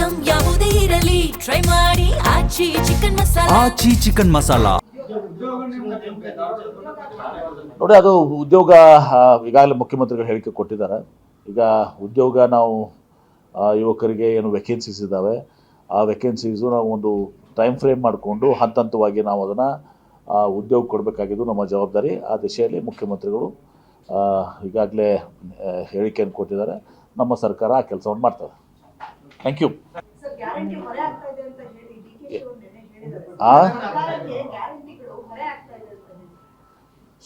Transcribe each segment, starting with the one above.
Item ಯಾವುದೇ ಇರಲಿ try ಮಾಡಿ ಆಚಿ ಚಿಕನ್ ಮಸಾಲಾ. ಆಚಿ ಚಿಕನ್ ಮಸಾಲಾ ನೋಡಿ, ಅದು ಉದ್ಯೋಗ ಈಗಾಗಲೇ ಮುಖ್ಯಮಂತ್ರಿಗಳು ಹೇಳಿಕೆ ಕೊಟ್ಟಿದ್ದಾರೆ. ಈಗ ಉದ್ಯೋಗ ನಾವು ಯುವಕರಿಗೆ ಏನು ವೇಕೆನ್ಸೀಸ್ ಇದ್ದಾವೆ, ಆ ವೇಕೆನ್ಸೀಸು ನಾವು ಒಂದು ಟೈಮ್ ಫ್ರೇಮ್ ಮಾಡಿಕೊಂಡು ಹಂತವಾಗಿ ನಾವು ಅದನ್ನು ಉದ್ಯೋಗ ಕೊಡಬೇಕಾಗಿದ್ದು ನಮ್ಮ ಜವಾಬ್ದಾರಿ. ಆ ದಿಶೆಯಲ್ಲಿ ಮುಖ್ಯಮಂತ್ರಿಗಳು ಈಗಾಗಲೇ ಹೇಳಿಕೆಯನ್ನು ಕೊಟ್ಟಿದ್ದಾರೆ. ನಮ್ಮ ಸರ್ಕಾರ ಆ ಕೆಲಸವನ್ನು ಮಾಡ್ತದೆ. Thank you.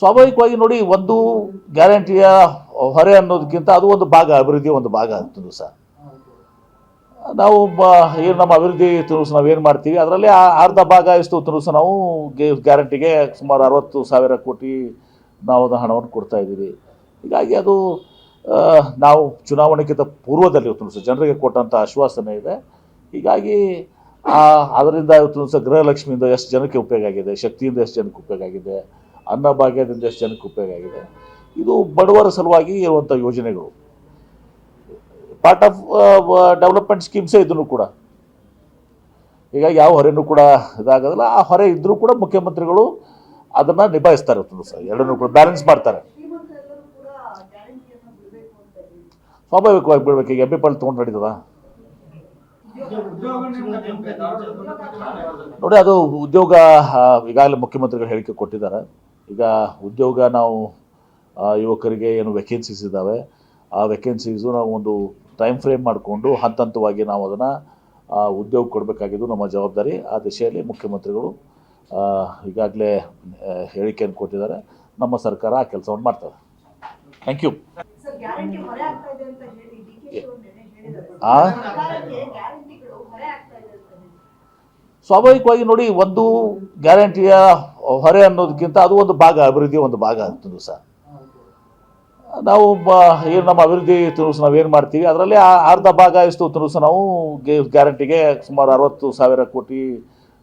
ಸ್ವಾಭಾವಿಕವಾಗಿ ನೋಡಿ, ಒಂದು ಗ್ಯಾರಂಟಿಯ ಹೊರೆ ಅನ್ನೋದಕ್ಕಿಂತ ಅದು ಒಂದು ಭಾಗ, ಅಭಿವೃದ್ಧಿಯ ಒಂದು ಭಾಗ ಅಂತಂದು ಸಹ ನಾವು ಏನು ನಮ್ಮ ಅಭಿವೃದ್ಧಿ ತುಣುಸು ನಾವೇನು ಮಾಡ್ತೀವಿ ಅದರಲ್ಲಿ ಅರ್ಧ ಭಾಗ ಎಷ್ಟು ತುಣುಸು ನಾವು ಗ್ಯಾರಂಟಿಗೆ ಸುಮಾರು 60,000 ಕೋಟಿ ನಾವು ಅದು ಹಣವನ್ನು ಕೊಡ್ತಾ ಇದ್ದೀವಿ. ಹೀಗಾಗಿ ಅದು ನಾವು ಚುನಾವಣೆಗಿಂತ ಪೂರ್ವದಲ್ಲಿ ತುಣುಸು ಜನರಿಗೆ ಕೊಟ್ಟಂಥ ಆಶ್ವಾಸನೆ ಇದೆ. ಹೀಗಾಗಿ ಅದರಿಂದ ತುಣುಸು ಗೃಹಲಕ್ಷ್ಮಿಯಿಂದ ಎಷ್ಟು ಜನಕ್ಕೆ ಉಪಯೋಗ ಆಗಿದೆ, ಶಕ್ತಿಯಿಂದ ಎಷ್ಟು ಜನಕ್ಕೆ ಉಪಯೋಗ ಆಗಿದೆ, ಅನ್ನಭಾಗ್ಯದಿಂದ ಎಷ್ಟು ಜನಕ್ಕೆ ಉಪಯೋಗ ಆಗಿದೆ. ಇದು ಬಡವರ ಸಲುವಾಗಿ ಇರುವಂಥ ಯೋಜನೆಗಳು, ಪಾರ್ಟ್ ಆಫ್ ಡೆವಲಪ್ಮೆಂಟ್ ಸ್ಕೀಮ್ಸೇ ಇದನ್ನು ಕೂಡ. ಹೀಗಾಗಿ ಯಾವ ಹೊರೆನೂ ಕೂಡ ಇದಾಗೋದಿಲ್ಲ. ಆ ಹೊರೆ ಇದ್ದರೂ ಕೂಡ ಮುಖ್ಯಮಂತ್ರಿಗಳು ಅದನ್ನು ನಿಭಾಯಿಸ್ತಾರೆ. ಸರ್ ಎರಡನ್ನೂ ಕೂಡ ಬ್ಯಾಲೆನ್ಸ್ ಮಾಡ್ತಾರೆ. ಸ್ವಾಭಾವಿಕವಾಗಿ ಬಿಡ್ಬೇಕು. ಈಗ MP ತೊಗೊಂಡು ನಡೀತದ ನೋಡಿ, ಅದು ಉದ್ಯೋಗ ಈಗಾಗಲೇ ಮುಖ್ಯಮಂತ್ರಿಗಳು ಹೇಳಿಕೆ ಕೊಟ್ಟಿದ್ದಾರೆ. ಈಗ ಉದ್ಯೋಗ ನಾವು ಯುವಕರಿಗೆ ಏನು ವೇಕೆನ್ಸೀಸ್ ಇದ್ದಾವೆ, ಆ ವೇಕೆನ್ಸೀಸು ನಾವು ಒಂದು ಟೈಮ್ ಫ್ರೇಮ್ ಮಾಡಿಕೊಂಡು ಹಂತವಾಗಿ ನಾವು ಅದನ್ನು ಉದ್ಯೋಗ ಕೊಡಬೇಕಾಗಿದ್ದು ನಮ್ಮ ಜವಾಬ್ದಾರಿ. ಆ ದಿಶೆಯಲ್ಲಿ ಮುಖ್ಯಮಂತ್ರಿಗಳು ಈಗಾಗಲೇ ಹೇಳಿಕೆಯನ್ನು ಕೊಟ್ಟಿದ್ದಾರೆ. ನಮ್ಮ ಸರ್ಕಾರ ಆ ಕೆಲಸವನ್ನು ಮಾಡ್ತದೆ. Thank you. ಸ್ವಾಭಾವಿಕವಾಗಿ ನೋಡಿ, ಒಂದು ಗ್ಯಾರಂಟಿಯ ಹೊರೆ ಅನ್ನೋದಕ್ಕಿಂತ ಅದು ಒಂದು ಭಾಗ, ಅಭಿವೃದ್ಧಿಯ ಒಂದು ಭಾಗ ಅಂತಂದು ಸಹ ನಾವು ಏನು ನಮ್ಮ ಅಭಿವೃದ್ಧಿ ತುಣುಸು ನಾವೇನು ಮಾಡ್ತೀವಿ ಅದರಲ್ಲಿ ಅರ್ಧ ಭಾಗ ಎಷ್ಟು ತುಣುಸು ನಾವು ಗ್ಯಾರಂಟಿಗೆ ಸುಮಾರು 60,000 ಕೋಟಿ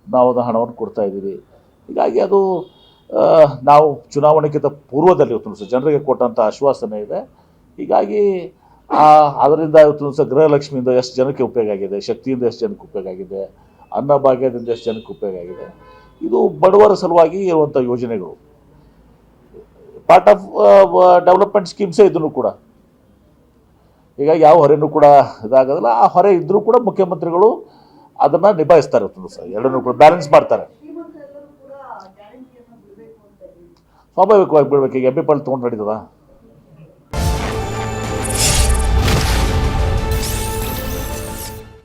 ನಾವು ಅದು ಹಣವನ್ನು ಕೊಡ್ತಾ ಇದ್ದೀವಿ. ಹೀಗಾಗಿ ಅದು ನಾವು ಚುನಾವಣೆಗಿಂತ ಪೂರ್ವದಲ್ಲಿ ತುಣುಸು ಜನರಿಗೆ ಕೊಟ್ಟಂಥ ಆಶ್ವಾಸನೆ ಇದೆ. ಹೀಗಾಗಿ ಅದರಿಂದ ತುಣುಸು ಗೃಹಲಕ್ಷ್ಮಿಯಿಂದ ಎಷ್ಟು ಜನಕ್ಕೆ ಉಪಯೋಗ ಆಗಿದೆ, ಶಕ್ತಿಯಿಂದ ಎಷ್ಟು ಜನಕ್ಕೆ ಉಪಯೋಗ ಆಗಿದೆ, ಅನ್ನಭಾಗ್ಯದಿಂದ ಎಷ್ಟು ಜನಕ್ಕೆ ಉಪಯೋಗ ಆಗಿದೆ. ಇದು ಬಡವರ ಸಲುವಾಗಿ ಇರುವಂಥ ಯೋಜನೆಗಳು, ಪಾರ್ಟ್ ಆಫ್ ಡೆವಲಪ್ಮೆಂಟ್ ಸ್ಕೀಮ್ಸೇ ಇದನ್ನು ಕೂಡ. ಹೀಗಾಗಿ ಯಾವ ಹೊರೆನೂ ಕೂಡ ಇದಾಗೋದಿಲ್ಲ. ಆ ಹೊರೆ ಇದ್ದರೂ ಕೂಡ ಮುಖ್ಯಮಂತ್ರಿಗಳು ಅದನ್ನು ನಿಭಾಯಿಸ್ತಾರೆ. ಸರ್ ಎರಡನ್ನೂ ಕೂಡ ಬ್ಯಾಲೆನ್ಸ್ ಮಾಡ್ತಾರೆ. ಸ್ವಾಭಾವಿಕವಾಗಿ ಬಿಡ್ಬೇಕು. ಈಗ MP ತೊಗೊಂಡು ನಡೀತದ